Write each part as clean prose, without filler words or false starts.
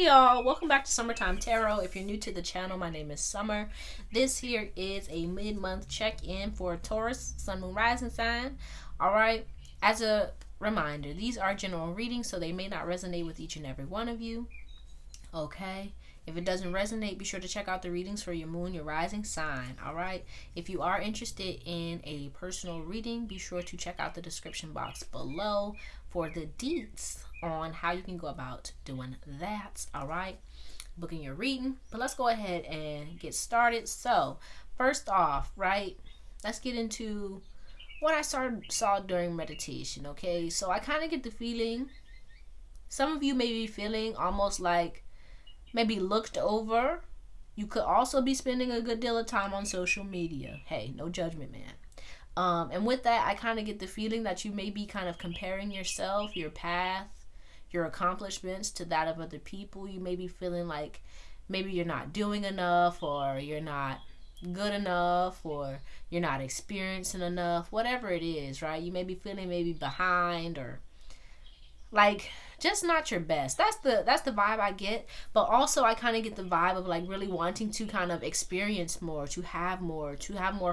Hey y'all, welcome back to Summertime Tarot. If you're new to the channel, my name is Summer. This here is a mid-month check-in for Taurus, Sun, Moon, Rising sign. Alright, as a reminder, these are general readings, so they may not resonate with each and every one of you. Okay, if it doesn't resonate, be sure to check out the readings for your moon, your rising sign. Alright, if you are interested in a personal reading, be sure to check out the description box below for the deets on how you can go about doing that. Alright, booking your reading. But let's go ahead and get started. So first off, right, let's get into what I saw during meditation. Okay, so I kind of get the feeling some of you may be feeling almost like maybe looked over. You could also be spending a good deal of time on social media. Hey, no judgment, man. And with that, I kind of get the feeling that you may be kind of comparing yourself, your path, your accomplishments to that of other people. You may be feeling like maybe you're not doing enough, or you're not good enough, or you're not experiencing enough, whatever it is, right? You may be feeling maybe behind, or like just not your best. That's the vibe I get. But also I kind of get the vibe of like really wanting to kind of experience more, to have more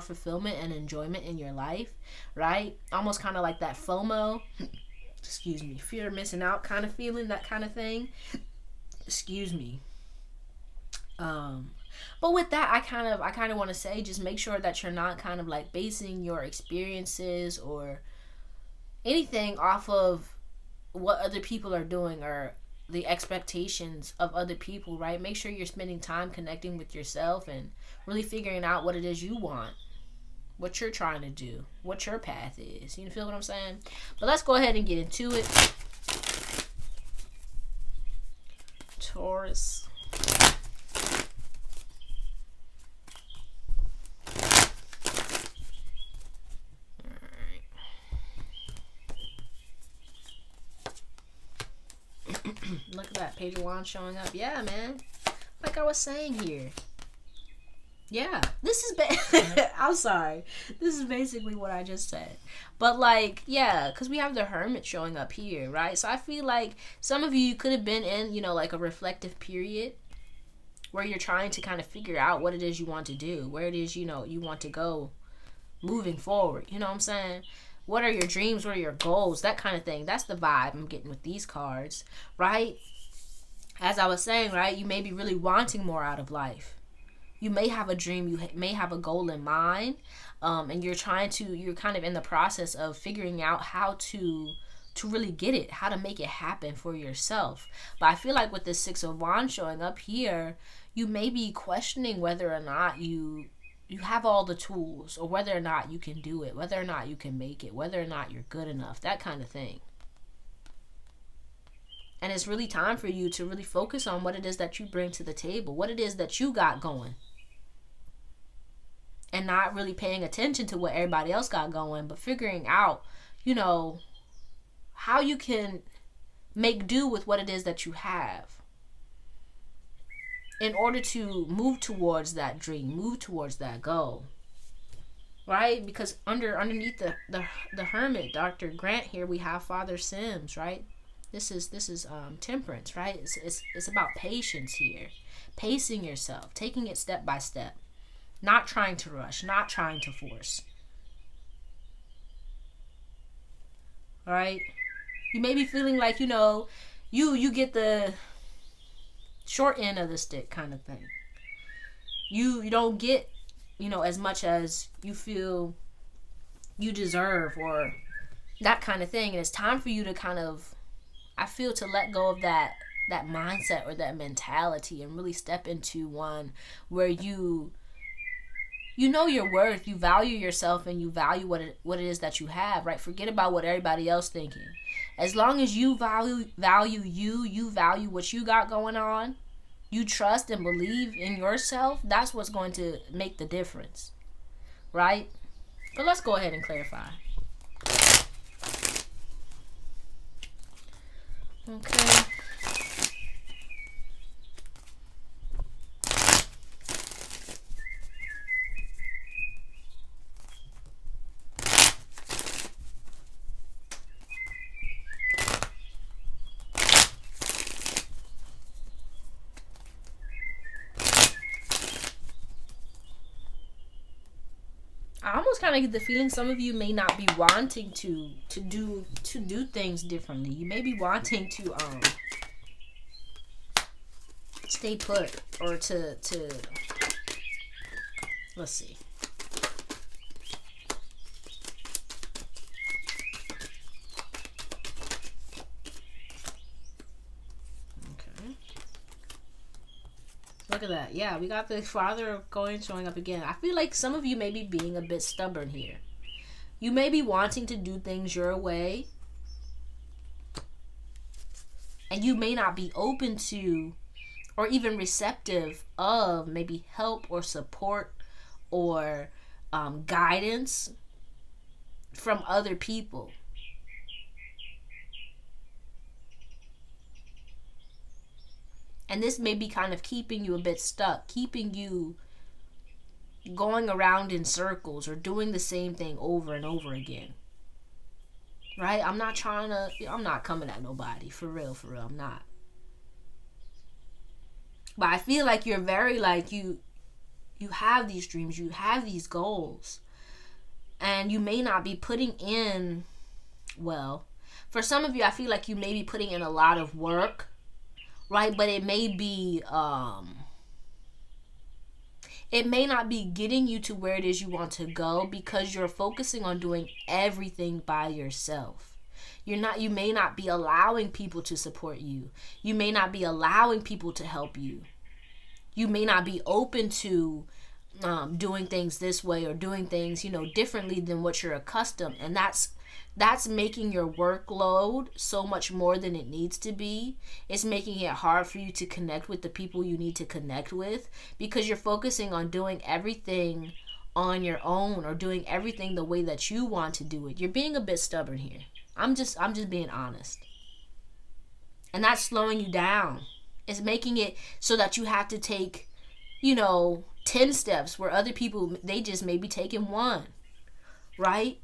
fulfillment and enjoyment in your life, right? Almost kind of like that FOMO, excuse me, fear of missing out kind of feeling, that kind of thing. Excuse me. But with that, I kind of want to say, just make sure that you're not kind of like basing your experiences or anything off of what other people are doing or the expectations of other people, right? Make sure you're spending time connecting with yourself and really figuring out what it is you want, what you're trying to do, what your path is. You feel what I'm saying? But let's go ahead and get into it. Taurus. Look at that page of wands showing up. Yeah, man. Like I was saying here. Yeah, this is I'm sorry. This is basically what I just said. But like, yeah, because we have the Hermit showing up here, right? So I feel like some of you could have been in, like a reflective period where you're trying to kind of figure out what it is you want to do, where it is, you want to go moving forward. You know what I'm saying? What are your dreams? What are your goals? That kind of thing. That's the vibe I'm getting with these cards, right? As I was saying, right, you may be really wanting more out of life. You may have a dream. You may have a goal in mind, and you're kind of in the process of figuring out how to really get it, how to make it happen for yourself. But I feel like with the Six of Wands showing up here, you may be questioning whether or not you have all the tools, or whether or not you can do it, whether or not you can make it, whether or not you're good enough, that kind of thing. And it's really time for you to really focus on what it is that you bring to the table, what it is that you got going. And not really paying attention to what everybody else got going, but figuring out, how you can make do with what it is that you have, in order to move towards that dream, move towards that goal, right? Because underneath the Hermit, Dr. Grant here, we have Father Sims, right? This is temperance, right? It's about patience here, pacing yourself, taking it step by step, not trying to rush, not trying to force. All right? You may be feeling like you get the short end of the stick kind of thing. You don't get, as much as you feel you deserve, or that kind of thing. And it's time for you to kind of, I feel, to let go of that mindset or that mentality and really step into one where you know your worth, you value yourself, and you value what it is that you have, right? Forget about what everybody else thinking. As long as you value you value what you got going on, you trust and believe in yourself, that's what's going to make the difference, right? But let's go ahead and clarify. Okay. I almost kind of get the feeling some of you may not be wanting to do things differently. You may be wanting to stay put, or to let's see. Okay. Look at that. Yeah, we got the Father showing up again. I feel like some of you may be being a bit stubborn here. You may be wanting to do things your way, and you may not be open to or even receptive of maybe help or support or guidance from other people. And this may be kind of keeping you a bit stuck, keeping you going around in circles or doing the same thing over and over again. Right? I'm not coming at nobody. For real, I'm not. But I feel like you're very like, you have these dreams, you have these goals. And you may not be putting in, well, for some of you, I feel like you may be putting in a lot of work, right? But it may be, it may not be getting you to where it is you want to go, because you're focusing on doing everything by yourself. You may not be allowing people to support you. You may not be allowing people to help you. You may not be open to doing things this way, or doing things, differently than what you're accustomed. And that's making your workload so much more than it needs to be. It's making it hard for you to connect with the people you need to connect with, because you're focusing on doing everything on your own, or doing everything the way that you want to do it. You're being a bit stubborn here. I'm just being honest. And that's slowing you down. It's making it so that you have to take, 10 steps where other people, they just may be taking one. Right?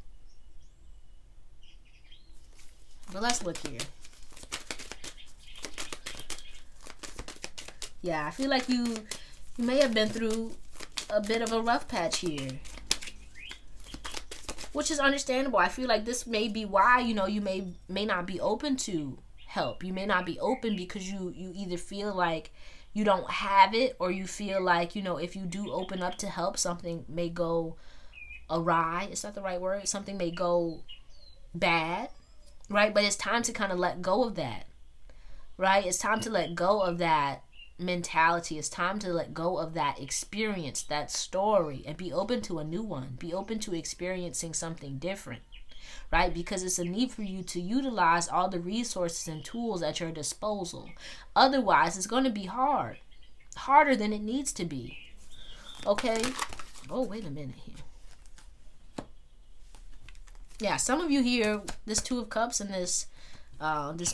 But let's look here. Yeah, I feel like you may have been through a bit of a rough patch here, which is understandable. I feel like this may be why, you may not be open to help. You may not be open because you either feel like you don't have it, or you feel like, if you do open up to help, something may go awry. Is that the right word? Something may go bad, right? But it's time to kind of let go of that, right? It's time to let go of that mentality. It's time to let go of that experience, that story, and be open to a new one. Be open to experiencing something different, right? Because it's a need for you to utilize all the resources and tools at your disposal. Otherwise, it's going to be harder than it needs to be. Okay? Oh, wait a minute here. Yeah, some of you here, this Two of Cups and this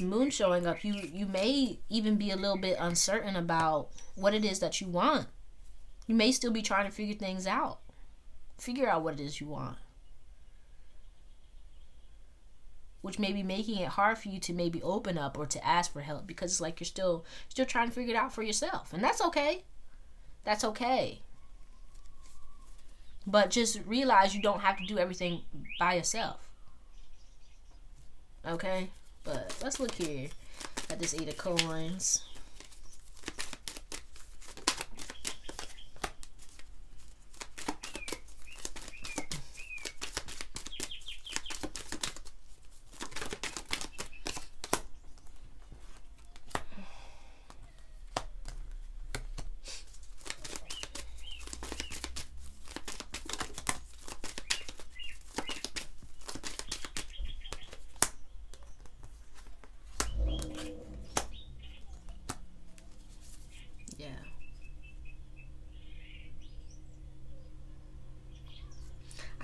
moon showing up, you may even be a little bit uncertain about what it is that you want. You may still be trying to figure things out. Figure out what it is you want, which may be making it hard for you to maybe open up or to ask for help, because it's like you're still trying to figure it out for yourself. And that's okay. That's okay. But just realize you don't have to do everything by yourself. Okay? But let's look here at this 8 of Coins.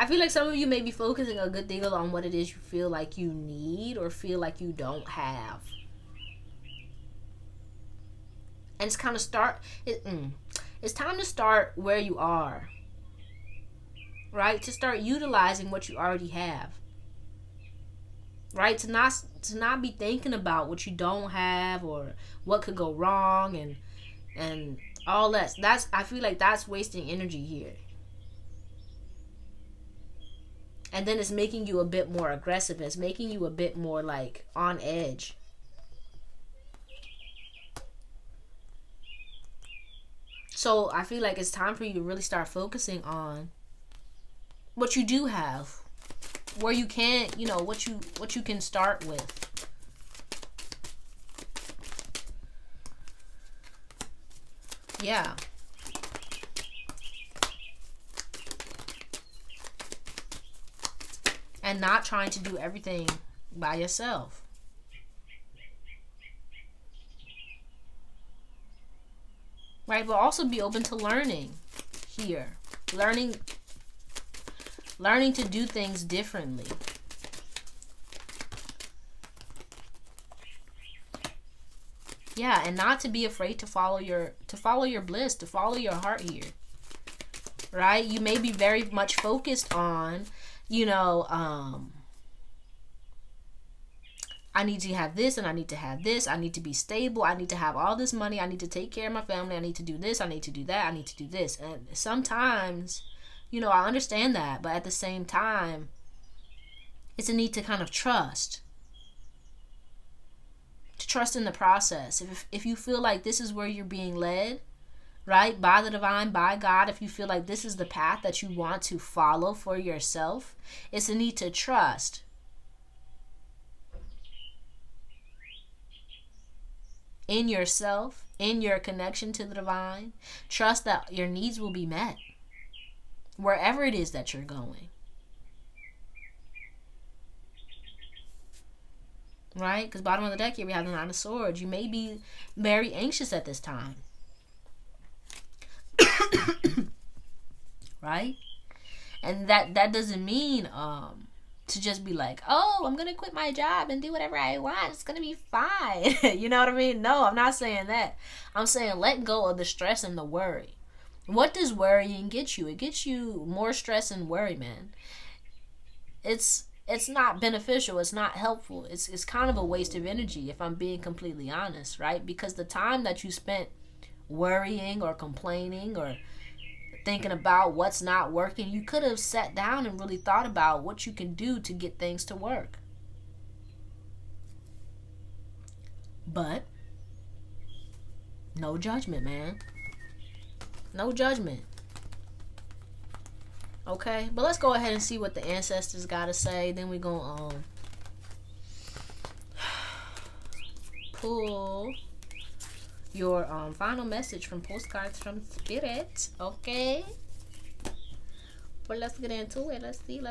I feel like some of you may be focusing a good deal on what it is you feel like you need or feel like you don't have. And it's kind of it's time to start where you are. Right? To start utilizing what you already have. Right? To not be thinking about what you don't have or what could go wrong and all that. I feel like that's wasting energy here. And then it's making you a bit more aggressive. It's making you a bit more like on edge. So I feel like it's time for you to really start focusing on what you do have, where you can, what you can start with. Yeah. And not trying to do everything by yourself. Right? But also be open to learning here. Learning to do things differently. Yeah, and not to be afraid to follow your bliss, to follow your heart here. Right? You may be very much focused on, I need to have this and I need to have this. I need to be stable. I need to have all this money. I need to take care of my family. I need to do this. I need to do that. I need to do this. And sometimes, I understand that. But at the same time, it's a need to kind of trust. To trust in the process. If you feel like this is where you're being led, right, by the divine, by God, if you feel like this is the path that you want to follow for yourself, it's a need to trust. In yourself, in your connection to the divine. Trust that your needs will be met wherever it is that you're going. Right? Because bottom of the deck here, we have the Nine of Swords. You may be very anxious at this time. Right? And that doesn't mean to just be like, oh, I'm gonna quit my job and do whatever I want, it's gonna be fine. You know what I mean? No, I'm not saying that. I'm saying let go of the stress and the worry. What does worrying get you? It gets you more stress and worry, man. It's not beneficial. It's not helpful. It's kind of a waste of energy, if I'm being completely honest, right? Because the time that you spent worrying or complaining or thinking about what's not working, you could have sat down and really thought about what you can do to get things to work. But no judgment, man. No judgment. Okay, but let's go ahead and see what the ancestors gotta say. Then we're gonna pull your final message from Postcards from Spirit. Okay, but let's get into it. Let's see.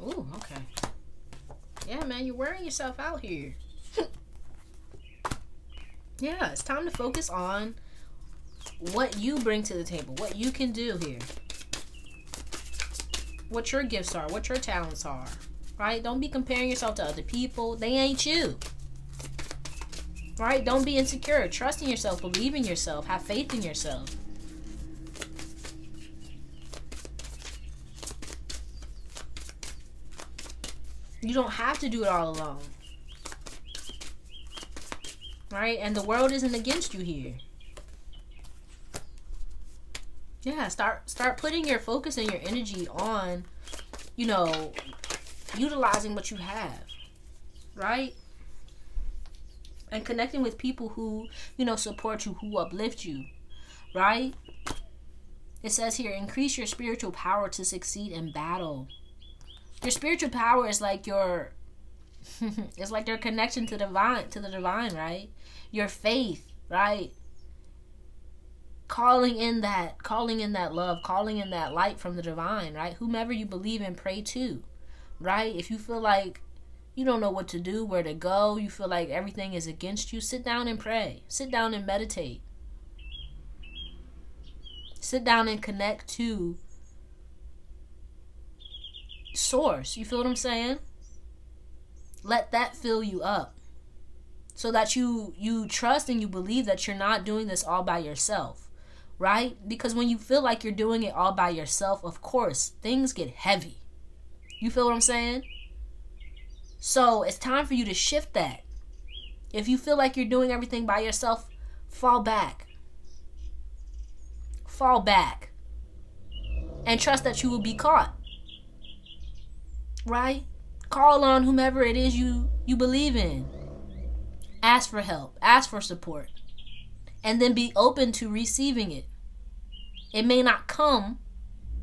Ooh, okay. Yeah, man, you're wearing yourself out here. Yeah, it's time to focus on what you bring to the table, what you can do here, what your gifts are, what your talents are, right? Don't be comparing yourself to other people. They ain't you, right? Don't be insecure. Trust in yourself, believe in yourself, have faith in yourself. You don't have to do it all alone. Right? And the world isn't against you here. Yeah, start putting your focus and your energy on, utilizing what you have. Right? And connecting with people who, support you, who uplift you. Right? It says here, increase your spiritual power to succeed in battle. Your spiritual power is like your it's like your connection to the divine, right? Your faith, right? Calling in that love, calling in that light from the divine, right? Whomever you believe in, pray to, right? If you feel like You don't know what to do, where to go. You feel like everything is against you. Sit down and pray. Sit down and meditate. Sit down and connect to source. You feel what I'm saying? Let that fill you up, so that you trust and you believe that you're not doing this all by yourself, right? Because when you feel like you're doing it all by yourself, of course, things get heavy. You feel what I'm saying? So it's time for you to shift that. If you feel like you're doing everything by yourself, fall back. Fall back. And trust that you will be caught. Right? Call on whomever it is you believe in. Ask for help. Ask for support. And then be open to receiving it. It may not come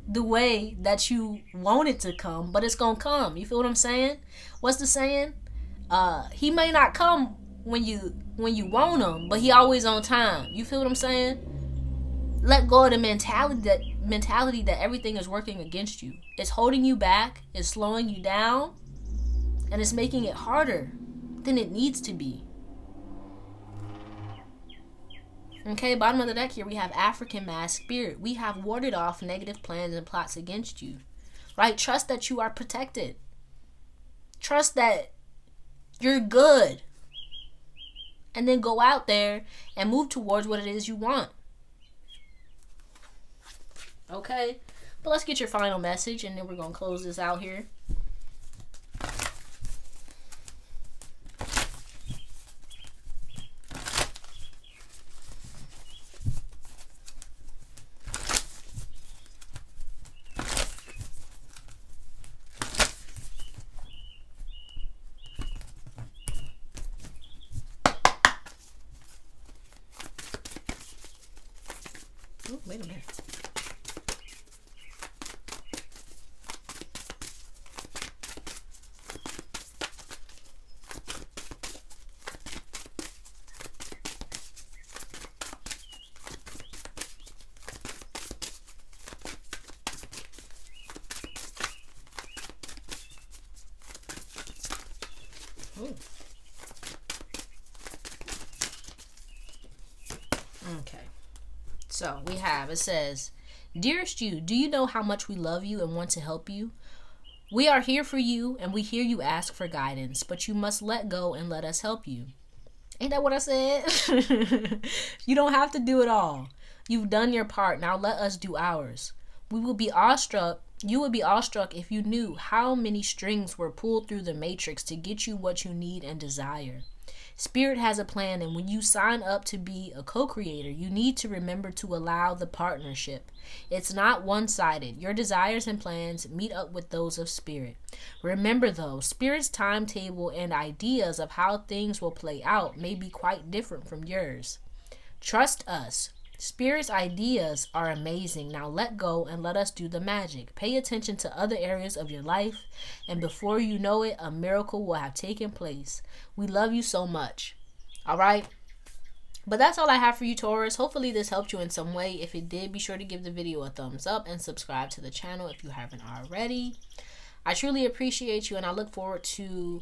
the way that you want it to come, but it's going to come. You feel what I'm saying? What's the saying? He may not come when you want him, but he always on time. You feel what I'm saying? Let go of the mentality that everything is working against you. It's holding you back, it's slowing you down, and it's making it harder than it needs to be. Okay, bottom of the deck here, we have African mask spirit. We have warded off negative plans and plots against you. Right? Trust that you are protected. Trust that you're good. And then go out there and move towards what it is you want. Okay? But let's get your final message, and then we're going to close this out here. Oh, wait a minute. Ooh. Okay. So we have, it says, "Dearest you, do you know how much we love you and want to help you? We are here for you and we hear you ask for guidance, but you must let go and let us help you." Ain't that what I said? You don't have to do it all. You've done your part. Now let us do ours. We will be awestruck. You would be awestruck if you knew how many strings were pulled through the matrix to get you what you need and desire. Spirit has a plan, and when you sign up to be a co-creator, you need to remember to allow the partnership. It's not one-sided. Your desires and plans meet up with those of Spirit. Remember, though, Spirit's timetable and ideas of how things will play out may be quite different from yours. Trust us. Spirit's ideas are amazing. Now let go and let us do the magic. Pay attention to other areas of your life, and before you know it, a miracle will have taken place. We love you so much. All right? But that's all I have for you, Taurus. Hopefully this helped you in some way. If it did, be sure to give the video a thumbs up and subscribe to the channel if you haven't already. I truly appreciate you, and I look forward to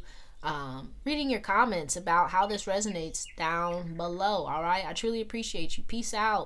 reading your comments about how this resonates down below. All right? I truly appreciate you. Peace out.